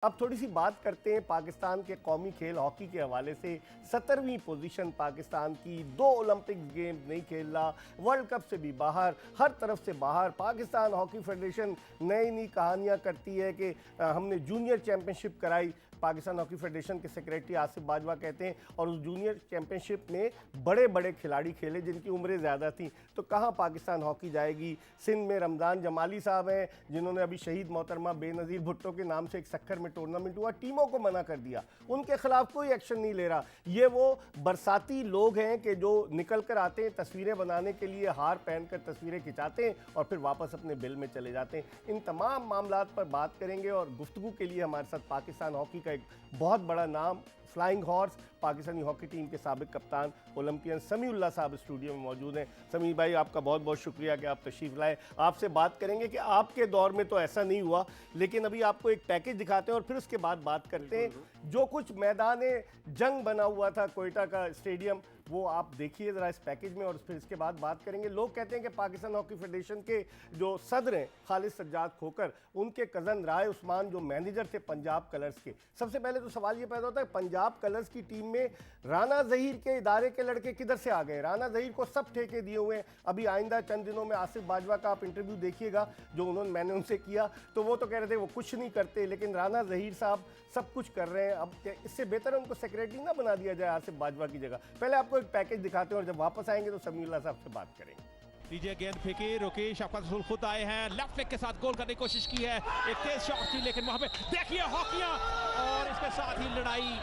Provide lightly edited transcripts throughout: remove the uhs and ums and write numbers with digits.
اب تھوڑی سی بات کرتے ہیں پاکستان کے قومی کھیل ہاکی کے حوالے سے 17ویں پوزیشن پاکستان کی، 2 اولمپک گیمز نہیں کھیل رہا، ورلڈ کپ سے بھی باہر، ہر طرف سے باہر۔ پاکستان ہاکی فیڈریشن نئی کہانیاں کرتی ہے کہ ہم نے جونیئر چیمپئن شپ کرائی۔ پاکستان ہاکی فیڈریشن کے سیکریٹری آصف باجوہ کہتے ہیں، اور اس جونیئر چیمپئن شپ میں بڑے کھلاڑی کھیلے جن کی عمریں زیادہ تھیں، تو کہاں پاکستان ہاکی جائے گی؟ سندھ میں رمضان جمالی صاحب ہیں جنہوں نے ابھی شہید محترمہ بے نظیر بھٹو کے نام سے ایک سکھر میں ٹورنامنٹ ہوا، ٹیموں کو منع کر دیا، ان کے خلاف کوئی ایکشن نہیں لے رہا۔ یہ وہ برساتی لوگ ہیں کہ جو نکل کر آتے ہیں تصویریں بنانے کے لیے، ہار پہن کر تصویریں کھچاتے ہیں اور پھر واپس اپنے بل میں چلے جاتے ہیں۔ ان تمام معاملات پر بات کریں گے، اور گفتگو کے لیے ہمارے ساتھ پاکستان ہاکی کا ایک بہت بڑا نام، flying horse, Pakistani hockey team کے سابق کپتان اولمپئن سمیع اللہ صاحب اسٹوڈیو میں موجود ہیں۔ سمیع بھائی، آپ کا بہت شکریہ کہ آپ تشریف لائے۔ آپ سے بات کریں گے کہ آپ کے دور میں تو ایسا نہیں ہوا، لیکن ابھی آپ کو ایک پیکج دکھاتے ہیں اور پھر اس کے بعد بات کرتے ہیں۔ جو کچھ میدان جنگ بنا ہوا تھا کوئٹہ کا اسٹیڈیم، وہ آپ دیکھیے ذرا اس پیکج میں، اور پھر اس کے بعد بات کریں گے۔ لوگ کہتے ہیں کہ پاکستان ہاکی فیڈریشن کے جو صدر ہیں خالد سجاد کھوکر، ان کے کزن رائے عثمان جو مینیجر تھے پنجاب کلرز کے۔ سب سے پہلے تو سوال یہ پیدا ہوتا ہے پنجاب کلرز کی ٹیم میں رانا ظہیر کے ادارے کے لڑکے کدھر سے آ گئے؟ رانا ظہیر کو سب ٹھیکے دیے ہوئے ہیں۔ ابھی آئندہ چند دنوں میں آصف باجوہ کا آپ انٹرویو دیکھیے گا جو میں نے ان سے کیا، تو وہ تو کہہ رہے تھے وہ کچھ نہیں کرتے، لیکن رانا ظہیر صاحب سب کچھ کر رہے ہیں۔ اب اس سے بہتر ہے ان کو سیکریٹری نہ بنا دیا جائے آصف باجوہ کی جگہ۔ پہلے آپ کو ایک پیکج دکھاتے ہیں اور جب واپس آئیں گے تو سمیع اللہ صاحب سے بات کریں گے۔ دیجیے گیند پھینکی، رکی، شفقت رسول خود آئے ہیں، لیفٹ لیگ کے ساتھ گول کرنے کی کوشش کی ہے، ایک تیز شاٹ تھی لیکن وہاں پہ دیکھیے ہاکیاں، اور اس کے ساتھ ہی لڑائی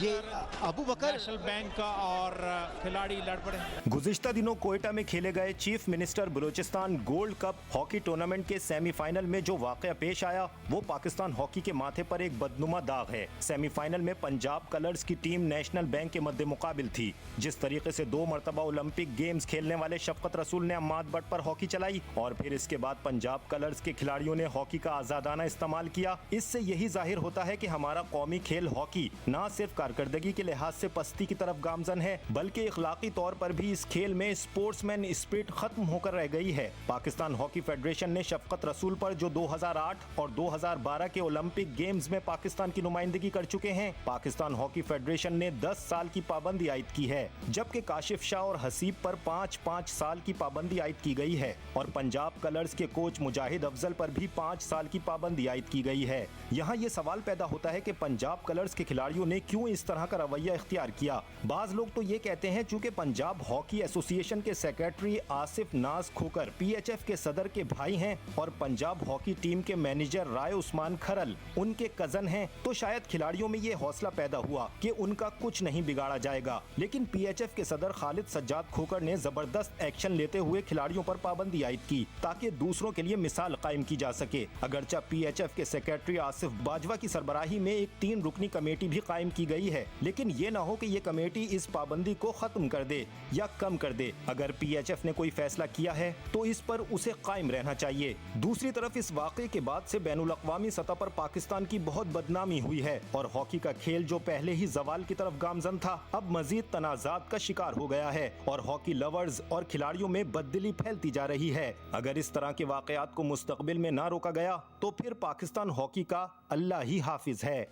یہ ابو بکر نیشنل بینک کا اور کھلاڑی لڑ پڑے۔ گزشتہ دنوں کوئٹہ میں کھیلے گئے chief minister Balochistan gold cup hockey tournament کے سیمی فائنل میں جو واقعہ پیش آیا وہ پاکستان ہاکی کے ماتھے پر ایک بدنما داغ ہے۔ سیمی فائنل میں پنجاب کلرز کی ٹیم نیشنل بینک کے مد مقابل تھی۔ جس طریقے سے 2 مرتبہ اولمپک گیمز کھیلنے والے شفقت رسول نے عماد بٹ پر ہاکی چلائی، اور پھر اس کے بعد پنجاب کلرز کے کھلاڑیوں نے ہاکی کا آزادانہ استعمال کیا، اس سے یہی ظاہر ہوتا ہے کہ ہمارا قومی کھیل ہاکی نہ صرف کارکردگی کے لحاظ سے پستی کی طرف گامزن ہے، بلکہ اخلاقی طور پر بھی اس کھیل میں اسپورٹس مین اسپرٹ ختم ہو کر رہ گئی ہے۔ پاکستان ہاکی فیڈریشن نے شفقت رسول پر جو 2008 اور 2012 کے اولمپک گیمز میں پاکستان کی نمائندگی کر چکے ہیں، پاکستان ہاکی فیڈریشن نے 10 سال کی پابندی عائد کی ہے، جبکہ کاشف شاہ اور حسیب پر 5 سال کی پابندی عائد کی گئی ہے، اور پنجاب کلرز کے کوچ مجاہد افضل پر بھی 5 سال کی پابندی عائد کی گئی ہے۔ یہاں یہ سوال پیدا ہوتا ہے کہ پنجاب کلرز کے کھلاڑیوں نے کیوں اس طرح کا رویہ اختیار کیا؟ بعض لوگ تو یہ کہتے ہیں چونکہ پنجاب ہاکی ایسوسی ایشن کے سیکریٹری آصف ناز کھوکر پی ایچ ایف کے صدر کے بھائی ہیں، اور پنجاب ہاکی ٹیم کے مینیجر رائے عثمان کھرل ان کے کزن ہیں، تو شاید کھلاڑیوں میں یہ حوصلہ پیدا ہوا کہ ان کا کچھ نہیں بگاڑا جائے گا۔ لیکن پی ایچ ایف کے صدر خالد سجاد کھوکر نے زبردست ایکشن لیتے ہوئے کھلاڑیوں پر پابندی عائد کی تاکہ دوسروں کے لیے مثال قائم کی جا سکے۔ اگرچہ پی ایچ ایف کے سیکریٹری آصف باجوہ کی سربراہی میں ایک 3 رکنی کمیٹی بھی قائم کی گئی ہے، لیکن یہ نہ ہو کہ یہ کمیٹی اس پابندی کو ختم کر دے یا کم کر دے۔ اگر پی ایچ ایف نے کوئی فیصلہ کیا ہے تو اس پر اسے قائم رہنا چاہیے۔ دوسری طرف اس واقعے کے بعد سے بین الاقوامی سطح پر پاکستان کی بہت بدنامی ہوئی ہے، اور ہاکی کا کھیل جو پہلے ہی زوال کی طرف گامزن تھا اب مزید تنازعات کا شکار ہو گیا ہے، اور ہاکی لورز اور کھلاڑیوں میں بددلی پھیلتی جا رہی ہے۔ اگر اس طرح کے واقعات کو مستقبل میں نہ روکا گیا تو پھر پاکستان ہاکی کا اللہ ہی حافظ ہے۔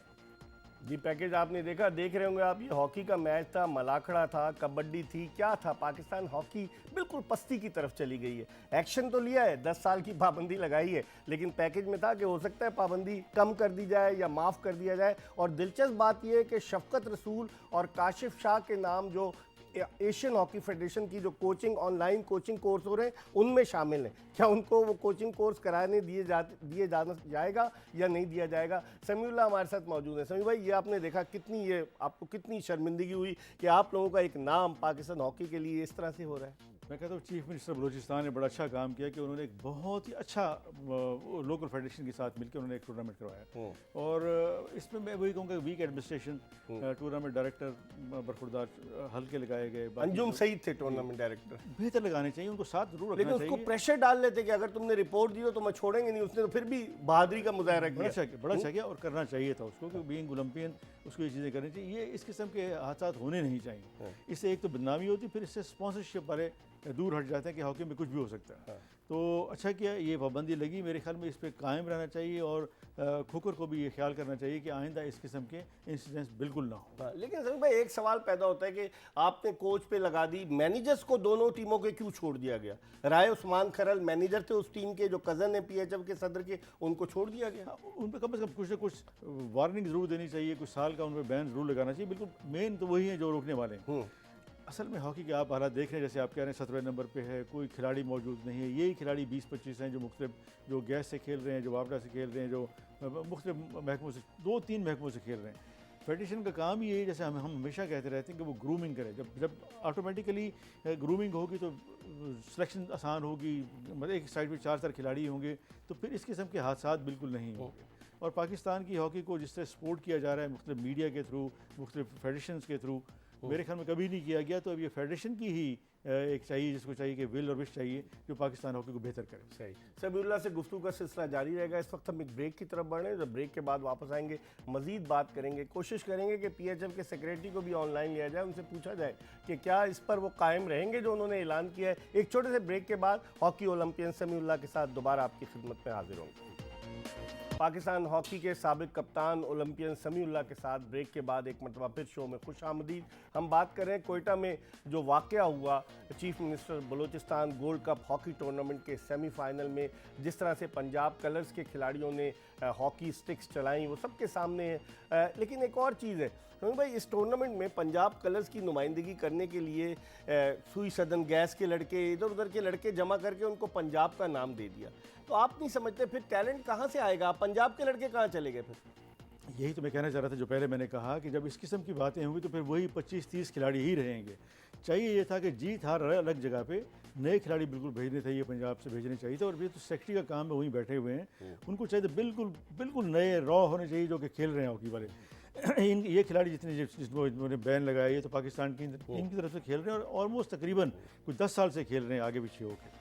جی، پیکج آپ نے دیکھ رہے ہوں گے آپ، یہ ہاکی کا میچ تھا، ملاکھڑا تھا، کبڈی تھی، کیا تھا؟ پاکستان ہاکی بالکل پستی کی طرف چلی گئی ہے۔ ایکشن تو لیا ہے، 10 سال کی پابندی لگائی ہے، لیکن پیکج میں تھا کہ ہو سکتا ہے پابندی کم کر دی جائے یا معاف کر دیا جائے۔ اور دلچسپ بات یہ ہے کہ شفقت رسول اور کاشف شاہ کے نام جو ایشین ہاکی فیڈریشن کی جو coaching online coaching course ہو رہے ہیں ان میں شامل ہیں، کیا ان کو وہ کوچنگ کورس کرانے دیے جانا جائے گا یا نہیں دیا جائے گا؟ سمیع اللہ ہمارے ساتھ موجود ہیں۔ سمیع بھائی، یہ آپ نے دیکھا یہ آپ کو کتنی شرمندگی ہوئی کہ آپ لوگوں کا ایک نام پاکستان ہاکی کے لیے اس طرح سے ہو رہا ہے؟ میں کہتا ہوں چیف منسٹر بلوچستان نے بڑا اچھا کام کیا کہ انہوں نے ایک بہت ہی اچھا لوکل فیڈریشن کے ساتھ مل کے انہوں نے ایک ٹورنامنٹ کروایا، اور اس میں وہی کہوں گا ویک ایڈمنسٹریشن، ٹورنامنٹ ڈائریکٹر برخوردار ہلکے لگائے گئے، انجم سعید تھے ٹورنامنٹ ڈائریکٹر، بہتر لگانے چاہیے، ان کو ساتھ ضرور رکھنا لیکن چاہیے، اس کو پریشر ڈال لیتے کہ اگر تم نے رپورٹ دی ہو تو میں چھوڑیں گے نہیں، اس نے تو پھر بھی بہادری کا مظاہرہ کیا، بڑا اچھا کیا، اور کرنا چاہیے تھا اس کو کہ بینگ اولمپین اس کو یہ چیزیں کرنی چاہیے۔ یہ اس قسم کے حادثات ہونے نہیں چاہیے، اس سے ایک تو بدنامی ہوتی، پھر اس سے اسپانسرشپ والے دور ہٹ جاتے ہیں کہ ہاکی میں کچھ بھی ہو سکتا ہے۔ تو اچھا کیا یہ پابندی لگی، میرے خیال میں اس پہ قائم رہنا چاہیے، اور کھوکر کو بھی یہ خیال کرنا چاہیے کہ آئندہ اس قسم کے انسیڈنٹس بالکل نہ ہوں۔ لیکن سمجھ بھائی ایک سوال پیدا ہوتا ہے کہ آپ نے کوچ پہ لگا دی، مینیجرز کو دونوں ٹیموں کے کیوں چھوڑ دیا گیا؟ رائے عثمان کھرل مینیجر تھے اس ٹیم کے، جو کزن ہیں پی ایچ ایف کے صدر کے، ان کو چھوڑ دیا گیا۔ ان پہ کم از کم کچھ نہ کچھ وارننگ ضرور دینی چاہیے، کچھ سال کا ان پہ بین ضرور لگانا چاہیے، بالکل مین تو وہی ہیں جو روکنے والے ہیں۔ اصل میں ہاکی کے آپ حالات دیکھ رہے ہیں، جیسے آپ کہہ رہے ہیں 17ویں نمبر پہ ہے، کوئی کھلاڑی موجود نہیں ہے، یہی کھلاڑی 20-25 ہیں جو مختلف، جو گیس سے کھیل رہے ہیں، جو واپڈا سے کھیل رہے ہیں، جو مختلف محکموں سے 2-3 محکموں سے کھیل رہے ہیں۔ فیڈریشن کا کام ہی یہی، جیسے ہم ہمیشہ کہتے رہتے ہیں کہ وہ گرومنگ کرے، جب آٹومیٹیکلی گرومنگ ہوگی تو سلیکشن آسان ہوگی، مطلب ایک سائڈ پہ 4 کھلاڑی ہوں گے تو پھر اس قسم کے حادثات بالکل نہیں ہوں گے۔ اور پاکستان کی ہاکی کو جس طرح سپورٹ کیا جا رہا ہے مختلف میڈیا کے تھرو، مختلف فیڈریشنز کے تھرو، میرے خیال میں کبھی نہیں کیا گیا، تو اب یہ فیڈریشن کی ہی ایک چاہیے، جس کو چاہیے کہ ول اور وش چاہیے جو پاکستان ہاکی کو بہتر کرے۔ صحیح، سمیع اللہ سے گفتگو کا سلسلہ جاری رہے گا۔ اس وقت ہم ایک بریک کی طرف بڑھ رہے ہیں، جب بریک کے بعد واپس آئیں گے مزید بات کریں گے، کوشش کریں گے کہ پی ایچ ایف کے سیکریٹری کو بھی آن لائن لیا جائے، ان سے پوچھا جائے کہ کیا اس پر وہ قائم رہیں گے جو انہوں نے اعلان کیا ہے۔ ایک چھوٹے سے بریک کے بعد ہاکی اولمپئن سمیع اللہ کے ساتھ دوبارہ آپ کی خدمت میں حاضر ہوں گے۔ پاکستان ہاکی کے سابق کپتان اولمپئن سمیع اللہ کے ساتھ بریک کے بعد ایک مرتبہ پھر شو میں خوش آمدید۔ ہم بات کر رہے ہیں کوئٹہ میں جو واقعہ ہوا، chief minister Balochistan gold cup hockey tournament کے سیمی فائنل میں جس طرح سے پنجاب کلرز کے کھلاڑیوں نے ہاکی سٹکس چلائیں، وہ سب کے سامنے ہے۔ لیکن ایک اور چیز ہے بھائی، اس ٹورنامنٹ میں پنجاب کلرز کی نمائندگی کرنے کے لیے سوئی سدن گیس کے لڑکے، ادھر ادھر کے لڑکے جمع کر کے ان کو پنجاب کا نام دے دیا۔ تو آپ نہیں سمجھتے پھر ٹیلنٹ کہاں سے آئے گا؟ پنجاب کے لڑکے کہاں چلے گئے پھر؟ یہی تو میں کہنا چاہ رہا تھا، جو پہلے میں نے کہا کہ جب اس قسم کی باتیں ہوئی تو پھر وہی 25-30 کھلاڑی ہی رہیں گے۔ چاہیے یہ تھا کہ جیت ہار الگ جگہ پہ، نئے کھلاڑی بالکل بھیجنے تھے، یہ پنجاب سے بھیجنے چاہیے تھے، اور یہ تو سیکٹری کا کام ہے، وہیں بیٹھے ہوئے ہیں، ان کو چاہیے بالکل نئے را ہونے چاہیے جو کہ کھیل رہے ہیں ہاکی والے۔ یہ کھلاڑی جس کو انہوں نے بین لگایا، یہ تو پاکستان کی ان کی طرف سے کھیل رہے ہیں، اور آلموسٹ تقریباً کچھ 10 سال سے کھیل رہے ہیں آگے پیچھے ہو کے۔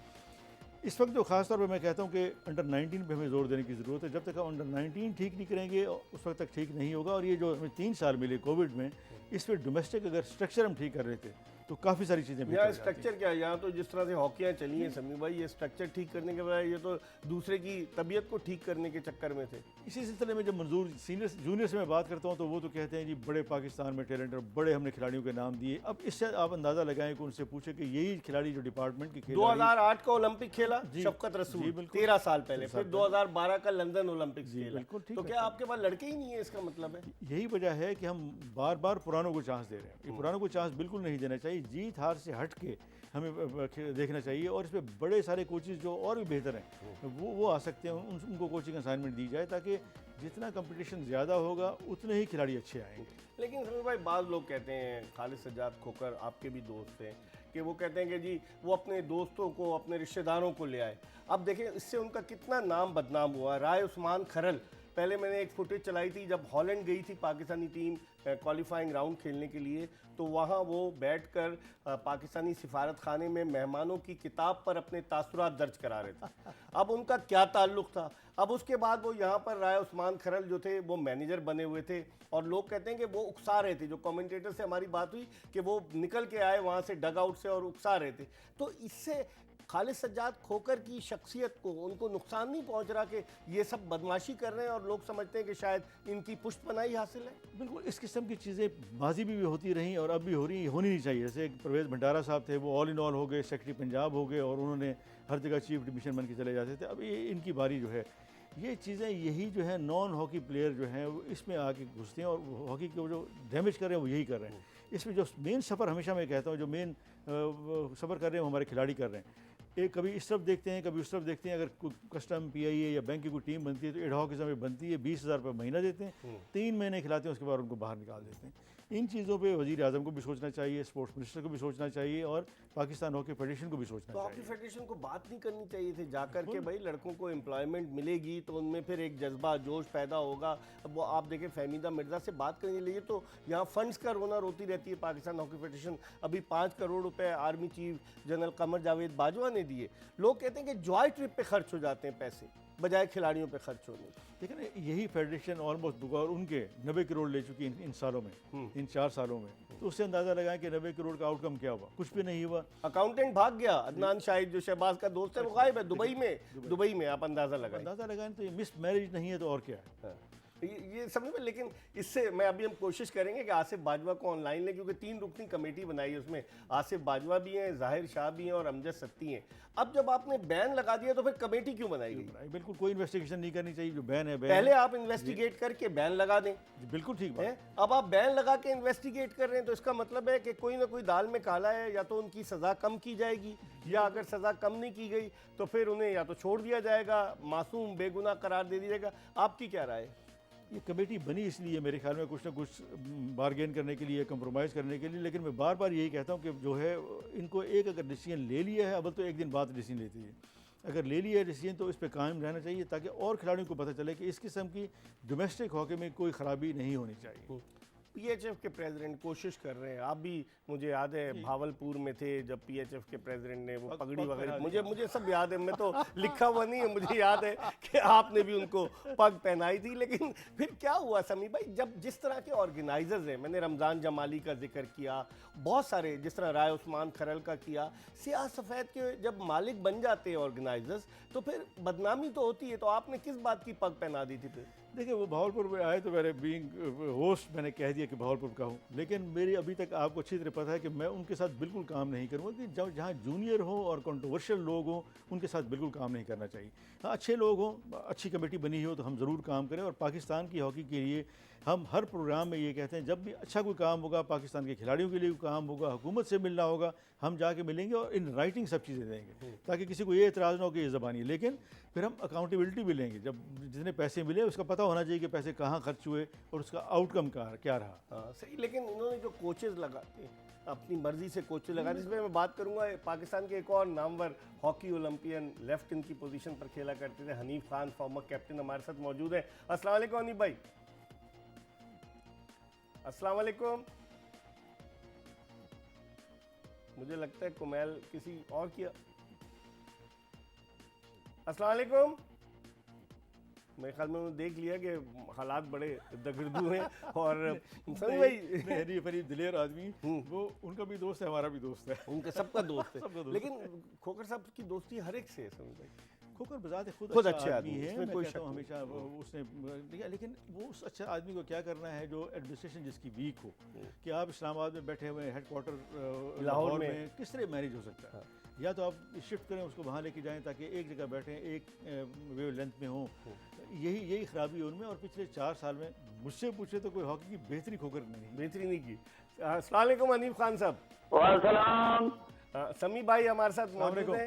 اس وقت جو خاص طور پہ میں کہتا ہوں کہ انڈر 19 پہ ہمیں زور دینے کی ضرورت ہے۔ جب تک ہم انڈر 19 ٹھیک نہیں کریں گے اس وقت تک ٹھیک نہیں ہوگا، اور یہ جو ہمیں 3 سال ملے کووڈ میں، اس پہ ڈومیسٹک اگر اسٹرکچر ہم ٹھیک کر رہے تھے تو کافی ساری چیزیں بھی یہاں اسٹرکچر کیا ہے؟ یہاں تو جس طرح سے ہاکیاں چلی ہیں سمیع بھائی، یہ اسٹرکچر ٹھیک کرنے کے بجائے یہ تو دوسرے کی طبیعت کو ٹھیک کرنے کے چکر میں تھے۔ اسی سلسلے میں جب منظور جونیئر سے میں بات کرتا ہوں تو وہ تو کہتے ہیں جی بڑے پاکستان میں ٹیلنٹ اور بڑے ہم نے کھلاڑیوں کے نام دیے۔ اب اس سے آپ اندازہ لگائیں کہ ان سے پوچھیں کہ یہی کھلاڑی جو ڈپارٹمنٹ کے 2008 کا اولمپک کھیلا شفقت رسول، 13 سال پہلے، پھر 2012 کا لندن اولمپکس کھیلا، تو کیا آپ کے پاس لڑکے ہی نہیں ہیں؟ اس کا مطلب ہے یہی وجہ ہے کہ ہم بار بار پرانوں کو چانس دے رہے ہیں۔ یہ پرانوں کو چانس بالکل نہیں دینا چاہیے، جیت ہار سے ہٹ کے ہمیں دیکھنا چاہیے، اور اس میں بڑے سارے کوچز جو اور بھی بہتر ہیں وہ آ سکتے ہیں، ان کو کوچنگ اسائنمنٹ دی جائے تاکہ جتنا کمپٹیشن زیادہ ہوگا اتنے ہی کھلاڑی اچھے آئیں گے۔ لیکن سمیع بھائی بعض لوگ کہتے ہیں، خالد سجاد کھوکر آپ کے بھی دوست ہیں، کہ وہ کہتے ہیں کہ جی وہ اپنے دوستوں کو، اپنے رشتہ داروں کو لے آئے۔ اب دیکھیں اس سے ان کا کتنا نام بدنام ہوا۔ رائے عثمان کھرل، پہلے میں نے ایک فوٹیج چلائی تھی جب ہالینڈ گئی تھی پاکستانی ٹیم کوالیفائنگ راؤنڈ کھیلنے کے لیے، تو وہاں وہ بیٹھ کر پاکستانی سفارت خانے میں مہمانوں کی کتاب پر اپنے تاثرات درج کرا رہے تھے۔ اب ان کا کیا تعلق تھا؟ اب اس کے بعد وہ یہاں پر رائے عثمان کھرل جو تھے وہ مینیجر بنے ہوئے تھے، اور لوگ کہتے ہیں کہ وہ اکسا رہے تھے، جو کمنٹیٹر سے ہماری بات ہوئی کہ وہ نکل کے آئے وہاں سے ڈگ آؤٹ سے اور اکسا رہے تھے۔ تو اس سے خالد سجاد کھوکر کی شخصیت کو، ان کو نقصان نہیں پہنچ رہا کہ یہ سب بدماشی کر رہے ہیں اور لوگ سمجھتے ہیں کہ شاید ان کی پشت پناہی حاصل ہے؟ بالکل اس قسم کی چیزیں ماضی میں بھی ہوتی رہیں اور اب بھی ہو رہی، ہونی نہیں چاہیے۔ جیسے پرویز بھنڈارا صاحب تھے، وہ آل ان آل ہو گئے، سیکرٹری پنجاب ہو گئے، اور انہوں نے ہر جگہ چیف ڈویژن بن کے چلے جاتے تھے۔ اب یہ ان کی باری جو ہے، یہ چیزیں یہی جو ہے نان ہاکی پلیئر جو ہیں وہ اس میں آ کے گھستے ہیں، اور ہاکی کو جو ڈیمیج کر رہے ہیں وہ یہی کر رہے ہیں۔ اس میں جو مین سفر، ہمیشہ میں کہتا ہوں، جو مین سفر کر رہے ہیں وہ ہمارے کھلاڑی کر رہے ہیں۔ ایک کبھی اس طرف دیکھتے ہیں، کبھی اس طرف دیکھتے ہیں۔ اگر کسٹم پی آئی اے یا بینک کی کوئی ٹیم بنتی ہے تو ایڈ ہاک قسم میں بنتی ہے، 20,000 روپے مہینہ دیتے ہیں، 3 مہینے کھلاتے ہیں، اس کے بعد ان کو باہر نکال دیتے ہیں۔ ان چیزوں پہ وزیر اعظم کو بھی سوچنا چاہیے، اسپورٹس منسٹر کو بھی سوچنا چاہیے، اور پاکستان ہاکی فیڈریشن کو بھی سوچنا تو چاہیے۔ ہاکی فیڈریشن کو بات نہیں کرنی چاہیے تھی جا کر کہ بھائی لڑکوں کو امپلائمنٹ ملے گی تو ان میں پھر ایک جذبہ جوش پیدا ہوگا۔ اب وہ آپ دیکھیں فہمیدہ مرزا سے بات کرنے کے لیے تو یہاں فنڈز کا رونا روتی رہتی ہے پاکستان ہاکی فیڈریشن۔ ابھی 5 کروڑ روپے army chief general Qamar Javed Bajwa نے دیے۔ لوگ کہتے ہیں کہ جوائے ٹرپ پہ خرچ ہو جاتے ہیں پیسے۔ بجائے کھلاڑیوں پہ خرچ ہونے کی؟ لیکن یہی فیڈریشن آلموسٹ بغور ان کے 90 کروڑ لے چکی ان سالوں میں، ان 4 سالوں میں، تو اس سے اندازہ لگائیں کہ 90 کروڑ کا آؤٹ کم کیا ہوا؟ کچھ بھی نہیں ہوا۔ اکاؤنٹنٹ بھاگ گیا، عدنان شاہد جو شہباز کا دوست ہے وہ غائب ہے دبئی میں، آپ اندازہ لگائیں۔ اندازہ لگائیں تو یہ مس میرج نہیں ہے تو اور کیا ہے؟ یہ سمجھ میں، لیکن اس سے میں ابھی ہم کوشش کریں گے کہ آصف باجوہ کو آن لائن لیں، کیونکہ 3 رکنی کمیٹی بنائی ہے، اس میں آصف باجوہ بھی ہیں، ظاہر شاہ بھی ہیں اور امجد ستی ہیں۔ اب جب آپ نے بین لگا دیا تو پھر کمیٹی کیوں بنائی گئی؟ بالکل کوئی انویسٹیگیشن نہیں کرنی چاہیے، جو بین ہے پہلے آپ انویسٹیگیٹ کر کے بین لگا دیں۔ بالکل ٹھیک بات ہے۔ اب آپ بین لگا کے انویسٹیگیٹ کر رہے ہیں تو اس کا مطلب ہے کہ کوئی نہ کوئی دال میں کالا ہے، یا تو ان کی سزا کم کی جائے گی، یا اگر سزا کم نہیں کی گئی تو پھر انہیں یا تو چھوڑ دیا جائے گا، معصوم بے گناہ قرار دے دیا جائے گا۔ آپ کی کیا رائے ہے؟ یہ کمیٹی بنی اس لیے میرے خیال میں کچھ نہ کچھ بارگین کرنے کے لیے، کمپرومائز کرنے کے لیے، لیکن میں بار بار یہی کہتا ہوں کہ جو ہے ان کو ایک اگر ڈیسیجن لے لیا ہے، اب تو ایک دن بعد ڈیسیجن لیتی ہے، اگر لے لیا ہے ڈیسیجن تو اس پہ قائم رہنا چاہیے، تاکہ اور کھلاڑیوں کو پتہ چلے کہ اس قسم کی ڈومیسٹک ہاکی میں کوئی خرابی نہیں ہونی چاہیے۔ پی ایچ ایف کے پریزیڈنٹ کوشش کر رہے ہیں، آپ بھی مجھے یاد ہے بھاولپور میں تھے جب پی ایچ ایف کے پریزیڈنٹ نے وہ پگڑی وغیرہ، مجھے سب یاد ہے، میں تو لکھا ہوا نہیں ہے، مجھے یاد ہے کہ آپ نے بھی ان کو پگ پہنائی تھی۔ لیکن پھر کیا ہوا سمی بھائی، جب جس طرح کے آرگنائزرز ہیں، میں نے رمضان جمالی کا ذکر کیا، بہت سارے جس طرح رائے عثمان کھرل کا کیا، سیاہ سفید کے جب مالک بن جاتے ہیں آرگنائزرز تو پھر بدنامی تو ہوتی ہے، تو آپ نے کس بات کی پگ پہنا دی تھی پھر؟ دیکھیں وہ بھاولپور میں آئے تو میرے بینگ ہوسٹ میں نے کہہ دیا کہ بھاولپور کا ہوں، لیکن میری ابھی تک آپ کو اچھی طرح پتہ ہے کہ میں ان کے ساتھ بالکل کام نہیں کروں گا، کہ جہاں جونیئر ہوں اور کنٹروورشل لوگ ہوں ان کے ساتھ بالکل کام نہیں کرنا چاہیے۔ ہاں اچھے لوگ ہوں، اچھی کمیٹی بنی ہو تو ہم ضرور کام کریں، اور پاکستان کی ہاکی کے لیے ہم ہر پروگرام میں یہ کہتے ہیں جب بھی اچھا کوئی کام ہوگا، پاکستان کے کھلاڑیوں کے لیے کوئی کام ہوگا، حکومت سے ملنا ہوگا، ہم جا کے ملیں گے اور ان رائٹنگ سب چیزیں دیں گے، تاکہ کسی کو یہ اعتراض نہ ہو کہ یہ زبانی ہے، لیکن پھر ہم اکاؤنٹیبلٹی بھی لیں گے، جب جتنے پیسے ملے اس کا پتہ ہونا چاہیے کہ پیسے کہاں خرچ ہوئے اور اس کا آؤٹ کم کیا رہا۔ ہاں صحیح، لیکن انہوں نے جو کوچز لگاتے ہیں اپنی مرضی سے کوچز لگاتے، اس میں بات کروں گا پاکستان کے ایک اور نامور ہاکی اولمپئن لیفٹ ان کی پوزیشن پر کھیلا کرتے تھے، حنیف خان فارمر کیپٹن ہمارے ساتھ موجود ہیں۔ السلام علیکم حنیف بھائی۔ السلام علیکم۔ مجھے لگتا ہے کمیل کسی اور کیا۔ السلام علیکم۔ میرے خیال میں انہوں نے دیکھ لیا کہ حالات بڑے دگردو ہیں، اور سمی بھائی فریب دلیر آدمی، وہ ان کا بھی دوست ہے، ہمارا بھی دوست ہے، ان کا سب کا دوست ہے، لیکن کھوکر صاحب کی دوستی ہر ایک سے ہے سمی بھائی۔ کھوکر بذات خود اچھا آدمی ہے، میں کہتا ہوں ہمیشہ اس نے، لیکن وہ اس اچھا آدمی کو کیا کرنا ہے جو ایڈمنسٹریشن جس کی ویک ہو، کہ آپ اسلام آباد میں بیٹھے ہوئے ہیڈ کوارٹر لاہور میں کس طرح مینیج ہو سکتا ہے؟ یا تو آپ شفٹ کریں اس کو وہاں لے کے جائیں تاکہ ایک جگہ بیٹھیں، ایک ویو لینتھ میں ہوں، یہی خرابی ان میں، اور پچھلے 4 سال میں مجھ سے پوچھے تو کوئی ہاکی کی بہتری کھوکر نہیں کی۔ السلام علیکم حنیف خان صاحب۔ وعلیکم سمی بھائی ہمارے ساتھ موجود ہیں۔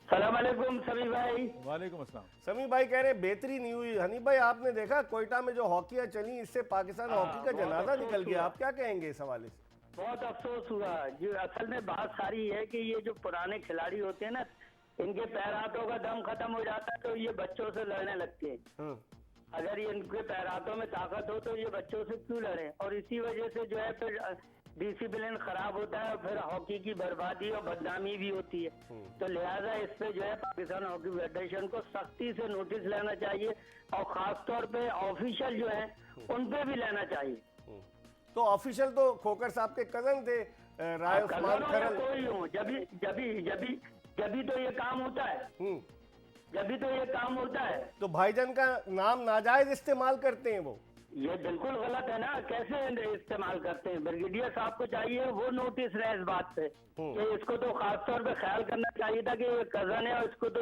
السلام علیکم سمی بھائی۔ وعلیکم السلام۔ سمی بھائی کہہ رہے ہیں بہتری نہیں ہوئی۔ حنیف بھائی آپ نے دیکھا کوئٹہ میں جو ہاکیاں چلی، اس سے پاکستان ہاکی کا جنازہ نکل گیا، آپ کیا کہیں گے اس حوالے سے؟ بہت افسوس ہوا، جو اصل میں بات ساری ہے کہ یہ جو پرانے کھلاڑی ہوتے ہیں نا، ان کے پیر ہاتھوں کا دم ختم ہو جاتا ہے تو یہ بچوں سے لڑنے لگتے ہیں۔ اگر یہ ان کے پیر ہاتھوں میں طاقت ہو تو یہ بچوں سے کیوں لڑیں؟ اور اسی وجہ سے جو ہے پھر ڈسپلن خراب ہوتا ہے، اور پھر ہاکی کی بربادی اور بدنامی بھی ہوتی ہے۔ تو لہٰذا اس پہ جو ہے پاکستان ہاکی فیڈریشن کو سختی سے نوٹس لینا چاہیے، اور خاص طور پہ آفیشل جو ہیں ان پہ بھی لینا چاہیے۔ تو آفیشل تو کھوکر صاحب کے کزن تھے، رائے عثمان کھرل۔ کوئی ہوں، جبھی تو یہ کام ہوتا ہے، جبھی تو یہ کام ہوتا ہے۔ تو بھائی جان کا نام ناجائز استعمال کرتے ہیں وہ؟ یہ بالکل غلط ہے نا، کیسے استعمال کرتے ہیں؟ بریگیڈیئر صاحب کو چاہیے وہ نوٹس رہے اس بات پہ کہ اس کو تو خاص طور پہ خیال کرنا چاہیے تھا کہ یہ کزن ہے، اور اس کو تو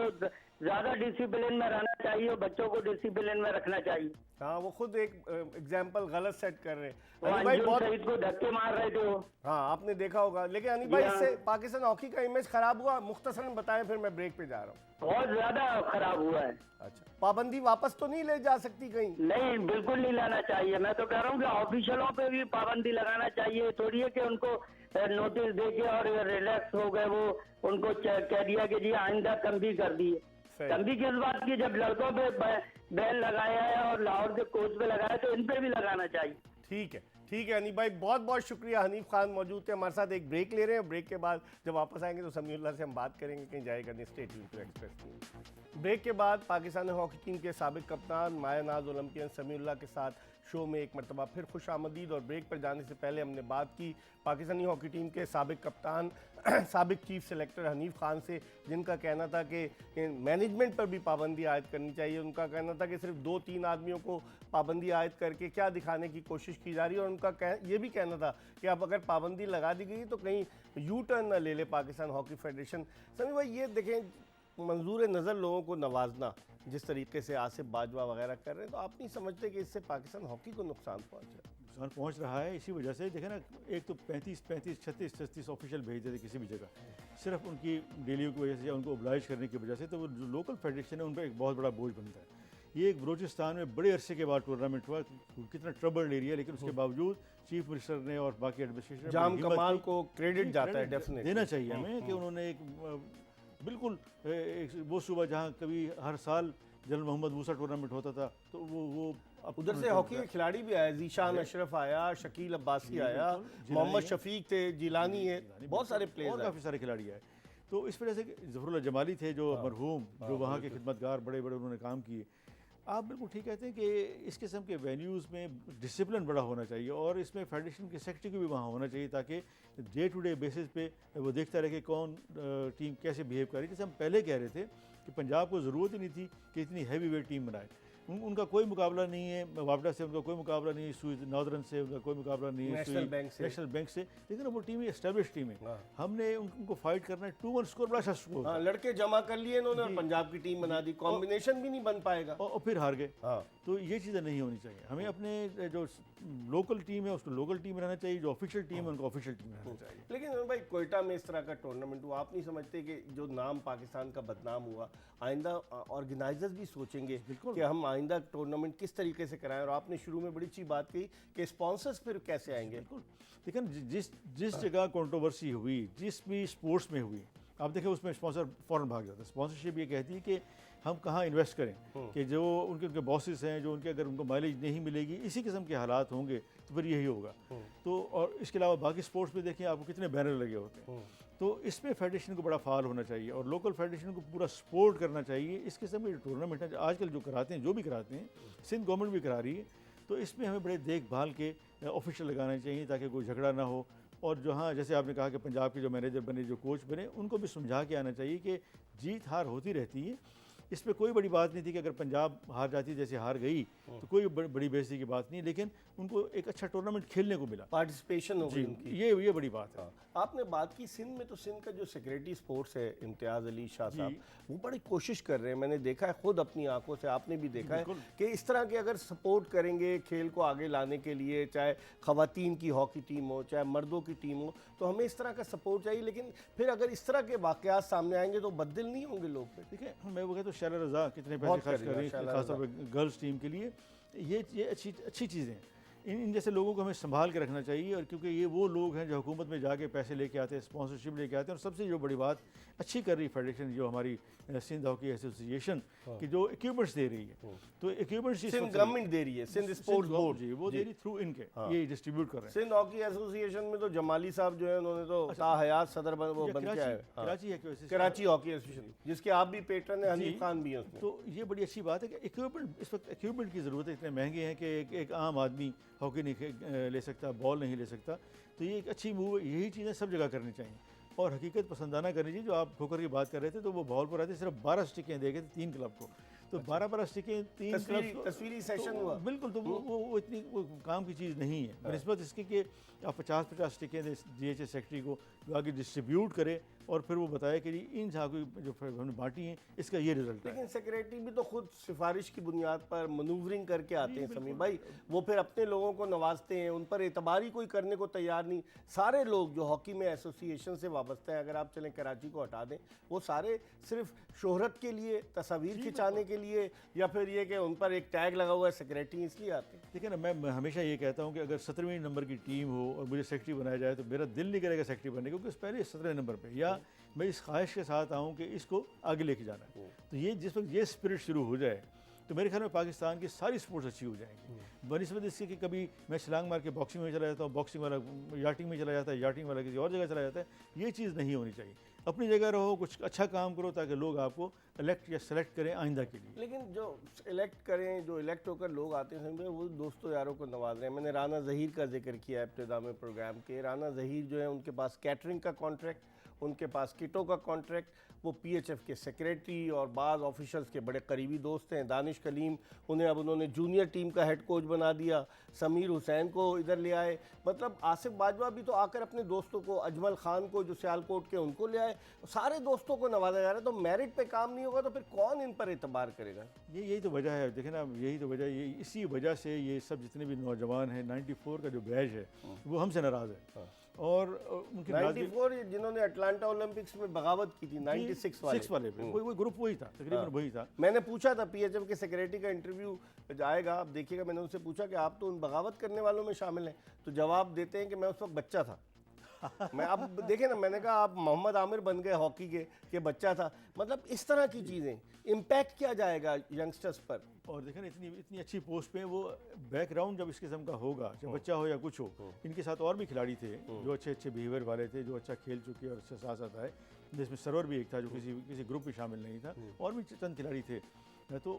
زیادہ ڈسپلن میں رہنا چاہیے اور بچوں کو ڈسپلن میں رکھنا چاہیے۔ ہاں وہ خود ایک ایگزامپل غلط سیٹ کر رہے ہیں۔ انجم سعید کو دھکے مار رہے تھے وہ، ہاں آپ نے دیکھا ہوگا، لیکن انیل بھائی اس سے پاکستان ہاکی کا امیج خراب ہوا، مختصراً بتائیں پھر میں بریک پہ جا رہا ہوں۔ بہت زیادہ خراب ہوا ہے۔ اچھا، پابندی واپس تو نہیں لے جا سکتی کہیں؟ نہیں، بالکل نہیں لانا چاہیے۔ میں تو کہہ رہا ہوں کہ آفیشلوں پہ بھی پابندی لگانا چاہیے، تھوڑی ہے کہ ان کو نوٹس دے کے اور ریلیکس ہو گئے، وہ ان کو کہہ دیا کہ جی آئندہ تنبیہ کر دیے۔ تنبیہ کس بات کی؟ جب لڑکوں پہ بین لگایا ہے اور لاہور کے کوچ پہ لگایا تو ان پہ بھی لگانا چاہیے۔ ٹھیک ہے، ٹھیک ہے حنیف بھائی، بہت بہت شکریہ. حنیف خان موجود تھے ہمارے ساتھ. ایک بریک لے رہے ہیں، بریک کے بعد جب واپس آئیں گے تو سمیع اللہ سے ہم بات کریں گے. کہیں جائے گا نہیں، stay tune to Express. Break کے بعد پاکستان ہاکی ٹیم کے سابق کپتان مایہ ناز اولمپئن سمیع اللہ کے ساتھ شو میں ایک مرتبہ پھر خوش آمدید. اور بریک پر جانے سے پہلے ہم نے بات کی پاکستانی ہاکی ٹیم کے سابق کپتان سابق چیف سلیکٹر حنیف خان سے، جن کا کہنا تھا کہ مینجمنٹ پر بھی پابندی عائد کرنی چاہیے. ان کا کہنا تھا کہ صرف 2-3 آدمیوں کو پابندی عائد کر کے کیا دکھانے کی کوشش کی جا رہی ہے. اور ان کا یہ بھی کہنا تھا کہ اب اگر پابندی لگا دی گئی تو کہیں یو ٹرن نہ لے لے پاکستان ہاکی فیڈریشن. سمیع بھائی یہ دیکھیں، منظور نظر لوگوں کو نوازنا جس طریقے سے آصف باجوہ وغیرہ کر رہے ہیں، تو آپ نہیں سمجھتے کہ اس سے پاکستان ہاکی کو نقصان پہنچا؟ نقصان پہنچ رہا ہے. اسی وجہ سے دیکھیں نا، ایک تو 36 آفیشیل بھیج دیتے کسی بھی جگہ صرف ان کی ڈیلیوں کی وجہ سے یا ان کو اوبلائج کرنے کی وجہ سے، تو وہ جو لوکل فیڈریشن ہے ان پہ ایک بہت بڑا بوجھ بنتا ہے. یہ ایک بلوچستان میں بڑے عرصے کے بعد ٹورنامنٹ ہوا، کتنا ٹربلڈ ایریا، لیکن اس کے باوجود چیف منسٹر نے اور باقی ایڈمنسٹریشن جام کمال کو کریڈٹ جاتا ہے ڈیفینیٹلی دینا چاہیے ہمیں کہ انہوں نے ایک بالکل وہ صوبہ جہاں کبھی ہر سال جنرل محمد موسیٰ ٹورنامنٹ ہوتا تھا، تو وہ ادھر سے ہاکی کے کھلاڑی بھی آئے. ذیشان اشرف آیا، شکیل عباسی آیا، محمد شفیق تھے، جیلانی ہے، بہت سارے اور پلیئرز کافی سارے کھلاڑی آئے. تو اس وجہ سے ظفر اللہ جمالی تھے جو مرحوم، جو وہاں کے خدمتگار بڑے انہوں نے کام کیے. آپ بالکل ٹھیک کہتے ہیں کہ اس قسم کے وینیوز میں ڈسپلن بڑا ہونا چاہیے، اور اس میں فیڈریشن کے سیکرٹری کو بھی وہاں ہونا چاہیے تاکہ ڈے ٹو ڈے بیسس پہ وہ دیکھتا رہے کہ کون ٹیم کیسے بیہیو کر رہی ہے. جیسے ہم پہلے کہہ رہے تھے کہ پنجاب کو ضرورت ہی نہیں تھی کہ اتنی ہیوی ویٹ ٹیم بنائے. ان کا کوئی مقابلہ نہیں ہے واپڈا سے، ان کا کوئی مقابلہ نہیں ہے سوئز ناردرن سے، ان کا کوئی مقابلہ نہیں ہے نیشنل بینک سے، لیکن وہ ٹیم اسٹیبلش ٹیم ہے. ہم نے ان کو فائٹ کرنا ہے. 2-1 اسکور بڑا اچھا اسکور، ہاں لڑکے جمع کر لیے انہوں نے اور پنجاب کی ٹیم بنا دی. کمبینیشن بھی نہیں بن پائے گا اور پھر ہار گئے. تو یہ چیزیں نہیں ہونی چاہیے. ہمیں اپنے جو لوکل ٹیم ہے اس کو لوکل ٹیم رہنا چاہیے، جو آفیشیل ٹیم ہے ان کو آفیشیل ٹیم رہنا چاہیے. لیکن بھائی کوئٹہ میں اس طرح کا ٹورنامنٹ ہوا، آپ نہیں سمجھتے کہ جو نام پاکستان کا بدنام ہوا، آئندہ آرگنائزرز بھی سوچیں گے کہ ہم آئندہ ٹورنامنٹ کس طریقے سے کرائیں؟ اور آپ نے شروع میں بڑی اچھی بات کہی کہ اسپانسرز پھر کیسے آئیں گے. لیکن جس جگہ کنٹروورسی ہوئی، جس بھی اسپورٹس میں ہوئی، آپ دیکھیں اس میں اسپانسر فوراً بھاگ جاتا ہے. اسپانسرشپ یہ کہتی ہے کہ ہم کہاں انویسٹ کریں، کہ جو ان کے باسز ہیں، جو ان کے اگر ان کو مائلیج نہیں ملے گی، اسی قسم کے حالات ہوں گے تو پھر یہی ہوگا. تو اور اس کے علاوہ باقی اسپورٹس میں دیکھیں آپ کو کتنے بینر لگے ہوتے ہیں. تو اس میں فیڈریشن کو بڑا فعال ہونا چاہیے اور لوکل فیڈریشن کو پورا سپورٹ کرنا چاہیے. اس قسم کے ٹورنامنٹ ہیں آج کل جو کراتے ہیں، جو بھی کراتے ہیں، سندھ گورنمنٹ بھی کرا رہی ہے، تو اس میں ہمیں بڑے دیکھ بھال کے آفیشیل لگانا چاہیے تاکہ کوئی جھگڑا نہ ہو. اور جو ہاں جیسے آپ نے کہا کہ پنجاب کے جو مینیجر بنے، جو کوچ بنے، ان کو بھی سمجھا کے آنا چاہیے کہ جیت ہار ہوتی رہتی ہے. اس پہ کوئی بڑی بات نہیں تھی کہ اگر پنجاب ہار جاتی جیسے ہار گئی تو کوئی بڑی بےعزتی کی بات نہیں، لیکن ان کو ایک اچھا ٹورنامنٹ کھیلنے کو ملا، پارٹیسپیشن ہو گئی ان کی. یہ بڑی بات ہے. آپ نے بات کی سندھ میں، تو سندھ کا جو سیکریٹری سپورٹس ہے امتیاز علی شاہ صاحب، وہ بڑی کوشش کر رہے ہیں. میں نے دیکھا ہے خود اپنی آنکھوں سے، آپ نے بھی دیکھا ہے کہ اس طرح کے اگر سپورٹ کریں گے کھیل کو آگے لانے کے لیے، چاہے خواتین کی ہاکی ٹیم ہو چاہے مردوں کی ٹیم ہو، تو ہمیں اس طرح کا سپورٹ چاہیے. لیکن پھر اگر اس طرح کے واقعات سامنے آئیں گے تو بدل نہیں ہوں گے لوگ. پھر ٹھیک ہے، میں وہ کہتا ہوں شیلا رضا کتنے پیسے خرچ کر رہی ہے خاص طور پہ گرلز ٹیم کے لیے. یہ اچھی چیزیں ہیں. ان جیسے لوگوں کو ہمیں سنبھال کے رکھنا چاہیے، اور کیونکہ یہ وہ لوگ ہیں جو حکومت میں جا کے پیسے لے کے آتے ہیں، اسپانسرشپ لے کے آتے ہیں. اور سب سے جو بڑی بات اچھی کر رہی فیڈریشن جو ہماری سندھ ہاکی ایسوسیشن کی جو اکوپمنٹس دے رہی ہے، تو اکوپمنٹس سندھ گورنمنٹ دے رہی ہے، سندھ اسپورٹس بورڈ جی وہ دے رہی تھرو ان کے یہ ڈسٹریبیوٹ کر رہے ہیں. سندھ ہاکی ایسوسیشن میں تو جمالی صاحب جو ہے انہوں نے تو تا حیات صدر وہ بن کے آئے. کراچی ہے کراچی ہاکی ایسوسیشن جس کے آپ بھی پیٹرن ہیں، حنیف خان بھی ہیں اس میں. تو یہ بڑی اچھی بات ہے کہ اکوپمنٹ، اس وقت اکوپمنٹ کی ضرورت ہے. اتنے مہنگے ہیں کہ ایک عام آدمی ہاکی نہیں لے سکتا، بال نہیں لے سکتا. تو یہ ایک اچھی موو ہے. یہی چیزیں سب جگہ کرنی چاہیے اور حقیقت پسندانہ کرنی چاہیے. جو آپ ٹھوکر کی بات کر رہے تھے تو وہ بال پر آتے صرف 12 سٹکیں دے گئے تھے 3 کلب کو. تو 12 سٹکیں 3 کلب تصویری سیشن ہوا بالکل. تو وہ اتنی کام کی چیز نہیں ہے بنسبت اس کی کہ آپ 50 سٹکیں دیں جی ایچ اے سیکرٹری کو جو آگے ڈسٹریبیوٹ کرے اور پھر وہ بتائے کہ جی ان جھاگوں جو ہم نے بانٹی ہیں اس کا یہ رزلٹ ہے. لیکن سیکریٹری بھی تو خود سفارش کی بنیاد پر منوورنگ کر کے آتے ہیں سمیع بھائی. وہ پھر اپنے لوگوں کو نوازتے ہیں، ان پر اعتبار ہی کوئی کرنے کو تیار نہیں. سارے لوگ جو ہاکی میں ایسوسیشن سے وابستہ ہیں، اگر آپ چلیں کراچی کو ہٹا دیں، وہ سارے صرف شہرت کے لیے، تصاویر کھنچانے کے لیے، یا پھر یہ کہ ان پر ایک ٹیگ لگا ہوا ہے سیکریٹری، اس لیے آتے ہیں. دیکھیں نا، میں ہمیشہ یہ کہتا ہوں کہ اگر 17ویں نمبر کی ٹیم ہو اور مجھے سیکرٹری بنایا جائے تو میرا دل نہیں کرے گا سیکرٹری بننے کیونکہ اس پہلے 17ویں نمبر پہ، یا میں اس خواہش کے ساتھ آؤں کہ اس کو آگے لے کے جانا ہے. تو یہ جس وقت یہ اسپرٹ شروع ہو جائے تو میرے خیال میں پاکستان کی ساری سپورٹس اچھی ہو جائیں گی، بنسبت اس کے کہ کبھی میں چھلانگ مار کے باکسنگ میں چلا جاتا ہوں، باکسنگ والا یاٹنگ میں چلا جاتا ہے، یاٹنگ والا کسی اور جگہ چلا جاتا ہے، یہ چیز نہیں ہونی چاہیے. اپنی جگہ رہو، کچھ اچھا کام کرو تاکہ لوگ آپ کو الیکٹ یا سلیکٹ کریں آئندہ کے لیے. لیکن جو الیکٹ کریں، جو الیکٹ ہو کر لوگ آتے ہیں وہ دوستوں یاروں کو نواز رہے ہیں. میں نے رانا ظہیر کا ذکر کیا ابتدا میں پروگرام کے. رانا ظہیر جو ہے ان کے پاس کیٹرنگ کا کانٹریکٹ، ان کے پاس کٹوں کا کانٹریکٹ، وہ پی ایچ ایف کے سیکریٹری اور بعض آفیشلز کے بڑے قریبی دوست ہیں. دانش کلیم انہوں نے جونیئر ٹیم کا ہیڈ کوچ بنا دیا، سمیر حسین کو ادھر لے آئے. مطلب آصف باجوہ بھی تو آ کر اپنے دوستوں کو، اجمل خان کو جو سیالکوٹ کے، ان کو لے آئے. سارے دوستوں کو نوازا جا رہا ہے. تو میرٹ پہ کام نہیں ہوگا تو پھر کون ان پر اعتبار کرے گا؟ یہی تو وجہ ہے. دیکھیں نا، یہی تو وجہ ہے. اسی وجہ سے یہ سب جتنے بھی نوجوان ہیں، 94 کا جو بیچ ہے وہ ہم سے ناراض ہے. اور ان کی 94 جنہوں نے اٹلانٹا اولمپکس میں بغاوت کی تھی، 96 والے پہ وہی گروپ وہی تھا، تقریباً وہی تھا. میں نے پوچھا تھا پی ایچ ایف کے سیکریٹری کا انٹرویو آئے گا، آپ دیکھیے گا، میں نے ان سے پوچھا کہ آپ تو ان بغاوت کرنے والوں میں شامل ہیں، تو جواب دیتے ہیں کہ میں اس وقت بچہ تھا. میں اب دیکھیں نا، میں نے کہا آپ محمد عامر بن گئے ہاکی کے کہ بچہ تھا. مطلب اس طرح کی چیزیں، امپیکٹ کیا جائے گا ینگسٹرز پر؟ اور دیکھیں نا، اتنی اچھی پوسٹ پہ وہ بیک گراؤنڈ جب اس قسم کا ہوگا، چاہے بچہ ہو یا کچھ ہو. ان کے ساتھ اور بھی کھلاڑی تھے جو اچھے بیہیویئر والے تھے، جو اچھا کھیل چکے اور اچھا ساتھ آئے، جس میں سرور بھی ایک تھا جو کسی گروپ میں شامل نہیں تھا، اور بھی چند کھلاڑی تھے. تو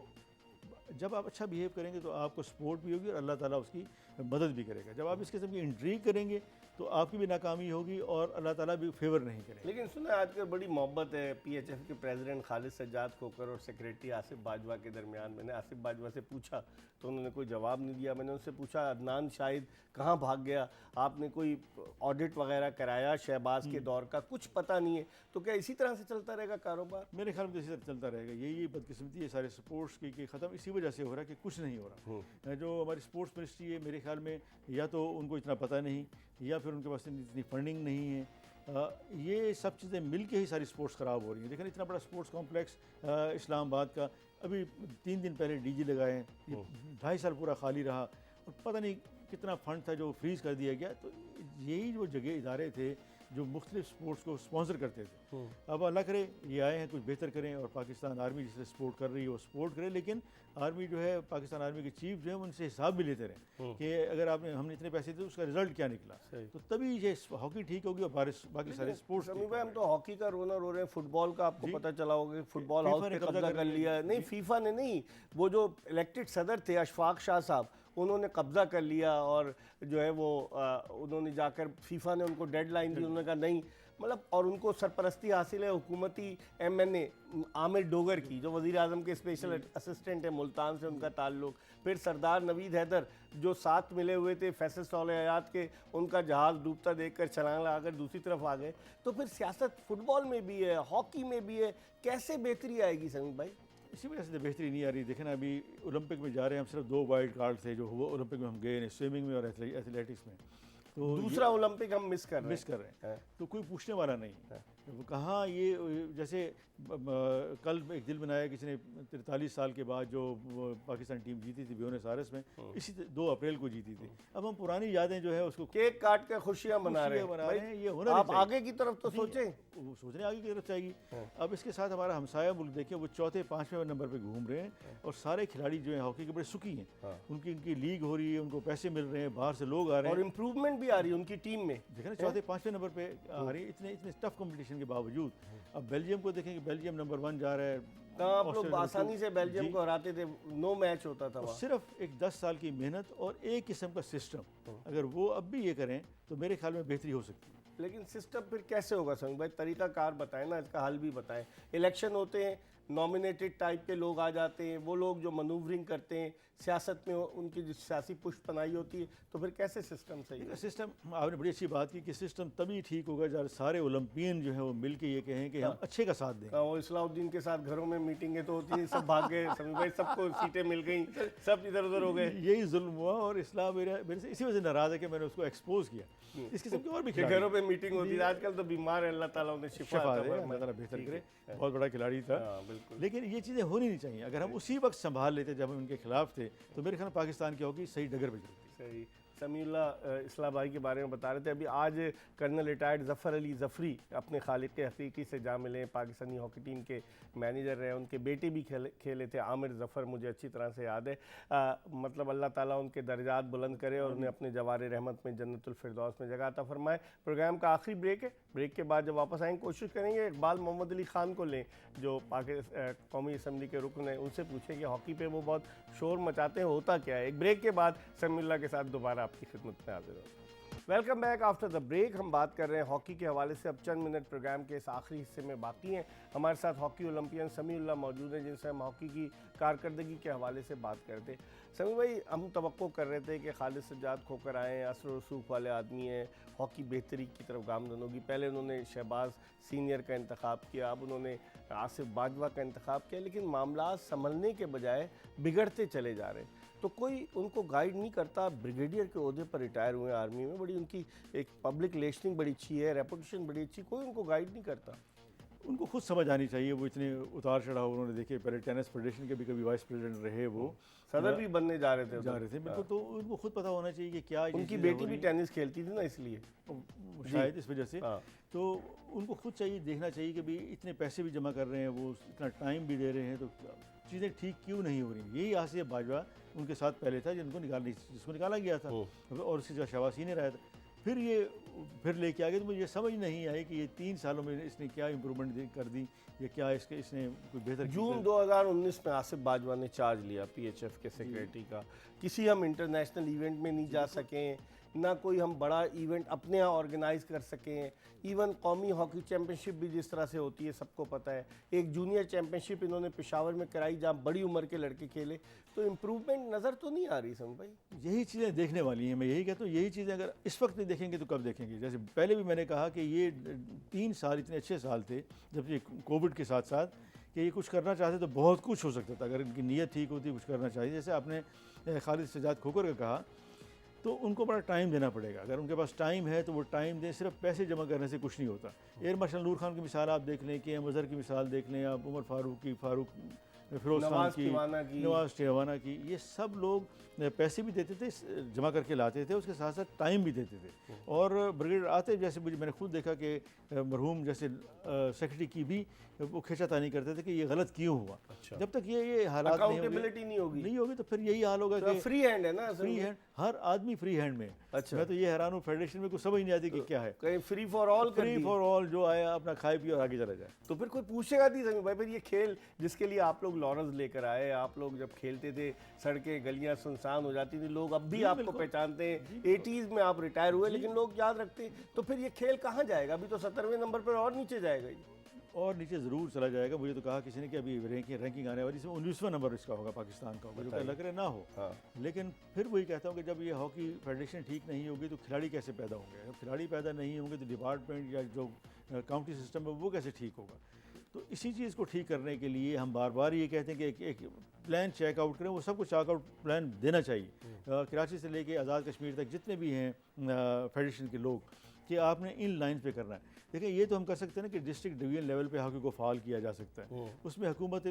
جب آپ اچھا بیہیو کریں گے تو آپ کو سپورٹ بھی ہوگی اور اللہ تعالیٰ اس کی مدد بھی کرے گا. جب آپ اس قسم کی انٹریگ کریں گے تو آپ کی بھی ناکامی ہوگی اور اللہ تعالیٰ بھی فیور نہیں کرے گا. لیکن سنا آج کل بڑی محبت ہے پی ایچ ایف کے پریزیڈنٹ خالد سجاد کھوکر اور سیکریٹری آصف باجوہ کے درمیان. میں نے آصف باجوہ سے پوچھا تو انہوں نے کوئی جواب نہیں دیا. میں نے ان سے پوچھا عدنان شاہد کہاں بھاگ گیا، آپ نے کوئی آڈٹ وغیرہ کرایا شہباز کے دور کا؟ کچھ پتہ نہیں ہے. تو کیا اسی طرح سے چلتا رہے گا کاروبار؟ میرے خیال میں اسی طرح چلتا رہے گا. یہی بدقسمتی ہے سارے سپورٹس کی کہ ختم اسی وجہ سے ہو رہا ہے کہ کچھ نہیں ہو رہا. جو ہماری سپورٹس منسٹری ہے، میرے خیال میں یا تو ان کو اتنا پتہ نہیں، یا پھر ان کے پاس اتنی فنڈنگ نہیں ہے. یہ سب چیزیں مل کے ہی ساری سپورٹس خراب ہو رہی ہیں. دیکھیں اتنا بڑا سپورٹس کمپلیکس اسلام آباد کا ابھی 3 دن پہلے ڈی جی لگائے ہیں، 2.5 سال پورا خالی رہا اور پتہ نہیں کتنا فنڈ تھا جو فریز کر دیا گیا. تو یہی جو جگہ ادارے تھے جو مختلف سپورٹس کو سپانسر کرتے تھے، اب اللہ کرے یہ آئے ہیں کچھ بہتر کریں. اور پاکستان آرمی جس سے سپورٹ کر رہی ہے وہ سپورٹ کرے، لیکن آرمی جو ہے، پاکستان آرمی کے چیف جو ہیں ان سے حساب بھی لیتے رہیں کہ اگر ہم نے اتنے پیسے دیے اس کا رزلٹ کیا نکلا. تو تبھی یہ ہاکی ٹھیک ہوگی اور باقی سارے سپورٹس. سمیع بھائی، ہم تو ہاکی کا رونا رو رہے ہیں، فٹ بال کا آپ کو پتہ چلا ہوگا کہ فٹ بال ہاؤس پہ قبضہ کر لیا. نہیں، فیفا نے نہیں، وہ جو الیکٹڈ صدر تھے اشفاق شاہ صاحب، انہوں نے قبضہ کر لیا. اور جو ہے وہ انہوں نے جا کر فیفا نے ان کو ڈیڈ لائن دی، انہوں نے کہا نہیں. مطلب اور ان کو سرپرستی حاصل ہے حکومتی ایم این اے عامر ڈوگر کی، جو وزیر اعظم کے اسپیشل اسسٹنٹ ہیں، ملتان سے ان کا تعلق. پھر سردار نوید حیدر جو ساتھ ملے ہوئے تھے فیصل صالح حیات کے، ان کا جہاز ڈوبتا دیکھ کر چھلانگ لگا کر دوسری طرف آ گئے. تو پھر سیاست فٹ بال میں بھی ہے، ہاکی میں بھی ہے. کیسے بہتری آئے گی سمیع بھائی؟ اسی وجہ سے بہتری نہیں آ رہی. دیکھیں نا، ابھی اولمپک میں جا رہے ہیں ہم، صرف 2 وائلڈ کارڈ تھے جو وہ اولمپک میں ہم گئے ہیں، سوئمنگ میں اور ایتھلیٹکس میں. تو دوسرا اولمپک ہم مس کر رہے ہیں. تو کوئی پوچھنے والا نہیں. کہاں یہ جیسے کل ایک دل بنایا کسی نے 43 سال کے بعد جو پاکستان ٹیم جیتی تھی بیونس آئرس میں، اسی 2 اپریل کو جیتی تھی. اب ہم پرانی یادیں جو ہے اس کو کیک کاٹ کے خوشیاں منا رہے ہیں. یہ ہونا آپ آگے کی طرف تو سوچیں، سوچنے آگے کی طرف چاہیے. اب اس کے ساتھ ہمارا ہمسایہ ملک دیکھیں، وہ 4تھے 5ویں نمبر پہ گھوم رہے ہیں اور سارے کھلاڑی جو ہیں ہاکی کے بڑے سکی ہیں. ان کی لیگ ہو رہی ہے، ان کو پیسے مل رہے ہیں، باہر سے لوگ آ رہے ہیں اور امپروومنٹ بھی آ رہی ہے ان کی ٹیم میں. دیکھیں نا 4تھے 5ویں نمبر پہ آ رہی ہے اتنے ٹف کمپٹیشن کے باوجود. اب بیلجیم کو دیکھیں کہ بیلجیم نمبر 1 جا رہا ہے. کہاں آپ لوگ آسانی سے بیلجیم کو ہراتے تھے، 9 میچ ہوتا تھا. صرف ایک 10 سال کی محنت اور ایک قسم کا سسٹم، اگر وہ اب بھی یہ کریں تو میرے خیال میں بہتری ہو سکتی ہے. لیکن سسٹم پھر کیسے ہوگا سمیع بھائی؟ طریقہ کار بتائیں نا، اس کا حل بھی بتائیں. الیکشن ہوتے ہیں، نامینیٹڈ ٹائپ کے لوگ آ جاتے ہیں، وہ لوگ جو منوورنگ کرتے ہیں سیاست میں، ان کی جو سیاسی پشت پناہی ہوتی ہے، تو پھر کیسے سسٹم صحیح ہے؟ سسٹم آپ نے بڑی اچھی بات کی کہ سسٹم تبھی ٹھیک ہوگا جب سارے اولمپئن جو ہیں وہ مل کے یہ کہیں کہ ہم اچھے کا ساتھ دیں. وہ اصلاح الدین کے ساتھ گھروں میں میٹنگیں تو ہوتی ہیں، سب بھاگ گئے سمیع بھائی، سب کو سیٹیں مل گئیں، سب ادھر ادھر ہو گئے. یہی ظلم ہوا اور اصلاح میرے سے اسی وجہ سے ناراض ہے کہ میں نے اس کو ایکسپوز کیا. اس قسم کے اور بھی گھروں پہ میٹنگ ہوتی ہے. آج کل تو بیمار ہے، اللہ تعالیٰ انہیں شفا دے، اللہ تعالیٰ بہتر کرے. بہت بڑا کھلاڑی تھا. لیکن یہ چیزیں ہونی نہیں چاہیے. اگر ہم اسی وقت سنبھال لیتے جب ہم ان کے خلاف تھے تو میرے خیال میں پاکستان کی ہاکی صحیح ڈگر پہ چلتی. صحیح. سمیع اللہ اصلاح بھائی کے بارے میں بتا رہے تھے. ابھی آج کرنل ریٹائرڈ ظفر علی ظفری اپنے خالق حقیقی سے جا ملے ہیں. پاکستانی ہاکی ٹیم کے مینیجر رہے, ان کے بیٹے بھی کھیلے تھے, عامر ظفر, مجھے اچھی طرح سے یاد ہے. مطلب اللہ تعالیٰ ان کے درجات بلند کرے اور انہیں اپنے جوار رحمت میں جنت الفردوس میں جگہ عطا فرمائے. پروگرام کا آخری بریک ہے. بریک کے بعد جب واپس آئیں کوشش کریں گے اقبال محمد علی خان کو لیں جو قومی اسمبلی کے رکن ہیں, ان سے پوچھیں کہ ہاکی پہ وہ بہت شور مچاتے ہیں, ہوتا کیا ہے. ایک بریک کے بعد سمیع اللہ کے ساتھ دوبارہ آپ کی خدمت میں حاضر ہوں. Welcome back after the break. ہم بات کر رہے ہیں ہاکی کے حوالے سے. اب چند منٹ پروگرام کے اس آخری حصے میں باقی ہیں. ہمارے ساتھ ہاکی اولمپئن سمیع اللہ موجود ہیں جن سے ہم ہاکی کی کارکردگی کے حوالے سے بات کرتے ہیں. سمیع بھائی, ہم توقع کر رہے تھے کہ خالد سجاد کھوکر آئے ہیں, اثر و رسوخ والے آدمی ہیں, ہاکی بہتری کی طرف گامزن ہوگی. پہلے انہوں نے شہباز سینئر کا انتخاب کیا, اب انہوں نے آصف باجوہ کا انتخاب کیا, لیکن معاملات سنبھلنے کے بجائے بگڑتے چلے جا رہے ہیں. تو کوئی ان کو گائیڈ نہیں کرتا. بریگیڈیئر کے عہدے پر ریٹائر ہوئے ہیں آرمی میں, بڑی ان کی ایک پبلک ریلیشننگ بڑی اچھی ہے, ریپوٹیشن بڑی اچھی, کوئی ان کو گائیڈ نہیں کرتا. ان کو خود سمجھ آنی چاہیے. وہ اتنے اتار چڑھاؤ انہوں نے دیکھے, پہلے ٹینس فیڈریشن کے بھی کبھی وائس پریزیڈنٹ رہے, وہ صدر بھی بننے جا رہے تھے بالکل. تو ان کو خود پتہ ہونا چاہیے کہ کیا ان کی بیٹی بھی ٹینس کھیلتی تھی نا, اس لیے شاید اس وجہ سے. تو ان کو خود چاہیے, دیکھنا چاہیے کہ بھی اتنے پیسے بھی جمع کر رہے ہیں, وہ اتنا ٹائم بھی دے رہے ہیں, تو چیزیں ٹھیک کیوں نہیں ہو رہی. یہی آصف باجوہ ان کے ساتھ پہلے تھا جس کو نکالا گیا تھا, اور اس سے شہباز سینئر آیا تھا. پھر لے کے آگے. تو مجھے یہ سمجھ نہیں آئی کہ یہ 3 سالوں میں اس نے کیا امپرومنٹ کر دی, یا کیا اس نے کوئی بہتر. جون 2019 میں آصف باجوہ نے چارج لیا پی ایچ ایف کے سیکریٹری کا. کسی ہم انٹرنیشنل ایونٹ میں نہیں جا سکیں, نہ کوئی ہم بڑا ایونٹ اپنے یہاں آرگنائز کر سکیں. ایون قومی ہاکی چیمپئن شپ بھی جس طرح سے ہوتی ہے سب کو پتہ ہے. ایک جونیئر چیمپئن شپ انہوں نے پشاور میں کرائی جہاں بڑی عمر کے لڑکے کھیلے. تو امپروومنٹ نظر تو نہیں آ رئی سمیع بھائی. یہی چیزیں دیکھنے والی ہیں. میں یہی کہتا ہوں, یہی چیزیں اگر اس وقت نہیں دیکھیں گے تو کب دیکھیں گے. جیسے پہلے بھی میں نے کہا کہ یہ 3 سال اتنے اچھے سال تھے جب یہ کووڈ کے ساتھ ساتھ, کہ یہ کچھ کرنا چاہتے تو بہت کچھ ہو سکتا تھا اگر ان کی نیت ٹھیک ہوتی, کچھ کرنا چاہیے. جیسے آپ نے خالد سجاد کھوکر کا کہا, تو ان کو بڑا ٹائم دینا پڑے گا. اگر ان کے پاس ٹائم ہے تو وہ ٹائم دیں. صرف پیسے جمع کرنے سے کچھ نہیں ہوتا. ایئر مارشل نور خان کی مثال آپ دیکھ لیں, کہ اظہر کی مثال دیکھ لیں آپ, عمر فاروق فیروز خان کی, نواز ٹیوانا کی, یہ سب لوگ پیسے بھی دیتے تھے, جمع کر کے لاتے تھے, اس کے ساتھ ساتھ ٹائم بھی دیتے تھے. اور بریگیڈ آتے جیسے میں نے خود دیکھا کہ مرحوم جیسے سیکرٹری کی بھی وہ کھینچا تانی کرتے تھے کہ یہ غلط کیوں ہوا. جب تک یہ حالات نہیں ہوگی تو پھر یہی حال ہوگا کہ فری ہینڈ ہے نا, فری ہینڈ, ہر آدمی فری ہینڈ میں. میں تو یہ حیران ہوں, فیڈریشن میں کچھ سمجھ نہیں آتی کہ کیا ہے. فری فار آل جو آیا اپنا کھائے پیے اور آگے چلا جائے. تو پھر کوئی پوچھے گا نہیں سمیع بھائی. پھر یہ کھیل جس کے لیے آپ لوگ لارنس لے کر آئے, آپ لوگ جب کھیلتے تھے سڑکیں گلیاں سنسان ہو جاتی تھی, لوگ اب بھی آپ کو پہچانتے ہیں. 80s میں آپ ریٹائر ہوئے لیکن لوگ یاد رکھتے ہیں. تو پھر یہ کھیل کہاں جائے گا؟ ابھی تو 17ویں نمبر پر اور نیچے جائے گا. اور نیچے ضرور چلا جائے گا. مجھے تو کہا کسی نے کہ ابھی رینکنگ آنے والی, اس میں 19واں نمبر اس کا ہوگا, پاکستان کا ہوگا, جو کہ لگ رہا نہ ہو. لیکن پھر وہی کہتا ہوں کہ جب یہ ہاکی فیڈریشن ٹھیک نہیں ہوگی تو کھلاڑی کیسے پیدا ہوں گے؟ جب کھلاڑی پیدا نہیں ہوں گے تو ڈپارٹمنٹ یا جو کاؤنٹی سسٹم ہے وہ کیسے ٹھیک ہوگا؟ تو اسی چیز کو ٹھیک کرنے کے لیے ہم بار بار یہ کہتے ہیں کہ ایک پلان چیک آؤٹ کریں. وہ سب کو چیک آؤٹ پلان دینا چاہیے. کراچی سے لے کے آزاد کشمیر تک جتنے بھی ہیں فیڈریشن کے لوگ, کہ آپ نے ان لائنز پہ کرنا ہے. دیکھیں یہ تو ہم کر سکتے ہیں نا کہ ڈسٹرکٹ ڈویژن لیول پہ ہاکی کو فعال کیا جا سکتا ہے. اس میں حکومت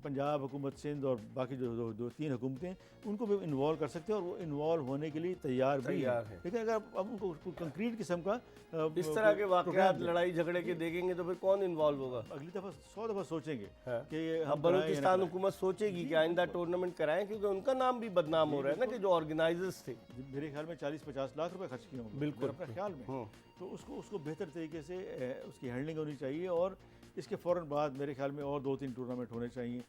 پنجاب, حکومت سندھ اور باقی جو 3 حکومتیں, ان کو بھی انوالو کر سکتے ہیں, اور وہ انوالو ہونے کے لیے تیار بھی ہیں. لیکن اگر اب ان کو کنکریٹ قسم کا اس طرح کے واقعات لڑائی جھگڑے کے دیکھیں گے تو پھر کون انوالو ہوگا؟ اگلی دفعہ 100 دفعہ سوچیں گے کہ اب بلوچستان حکومت سوچے گی کہ آئندہ ٹورنامنٹ کرائیں, کیونکہ ان کا نام بھی بدنام ہو رہا ہے نا کہ جو آرگنائزرز تھے. میرے خیال میں 40-50 لاکھ روپے خرچ کیے ہوں گے بالکل اپنے خیال میں. تو اس کو بہتر طریقے سے اس کی ہینڈلنگ ہونی چاہیے, اور اس کے فوراً بعد میرے خیال میں اور 2-3 ٹورنامنٹ ہونے چاہیے,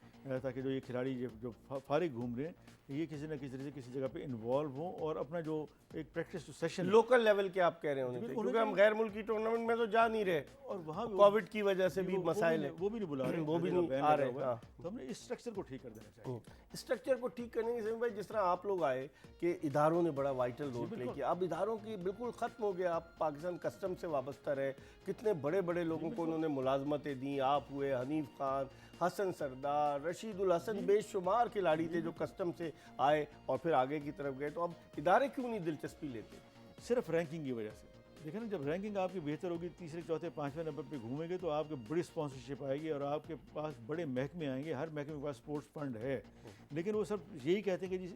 تاکہ جو یہ کھلاڑی جو فارغ گھوم رہے ہیں یہ کسی نہ کسی طرح سے کسی جگہ پہ انوالو ہوں, اور اپنا جو ایک پریکٹس سیشن لوکل لیول کے آپ کہہ رہے ہونے چاہیے, کیونکہ ہم غیر ملکی ٹورنامنٹ میں تو جا نہیں رہے, اور وہاں کووڈ کی وجہ سے بھی مسائل ہیں, وہ بھی نہیں بلا رہے, وہ بھی نہیں آ رہے. تو ہم نے اس اسٹرکچر کو ٹھیک کر دینا چاہیے. اسٹرکچر کو ٹھیک کرنے کی ذمہ جس طرح آپ لوگ آئے کہ اداروں نے بڑا وائٹل رول پلے کیا. اب اداروں کی بالکل ختم ہو گیا. آپ پاکستان کسٹم سے وابستہ رہے, کتنے بڑے بڑے لوگوں کو انہوں نے ملازمتیں دیں. آپ ہوئے, حنیف خان, حسن سردار, رشید الحسن, بے شمار کھلاڑی تھے جو کسٹم سے آئے اور پھر آگے کی طرف گئے. تو اب ادارے کیوں نہیں دلچسپی لیتے؟ صرف رینکنگ کی وجہ سے. دیکھیں نا, جب رینکنگ آپ کی بہتر ہوگی, 3، 4، 5ویں نمبر پہ گھومیں گے تو آپ کے بڑی اسپانسرشپ آئے گی, اور آپ کے پاس بڑے محکمے آئیں گے. ہر محکمے کے پاس اسپورٹس فنڈ ہے, لیکن وہ سب یہی کہتے ہیں کہ جی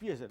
PSL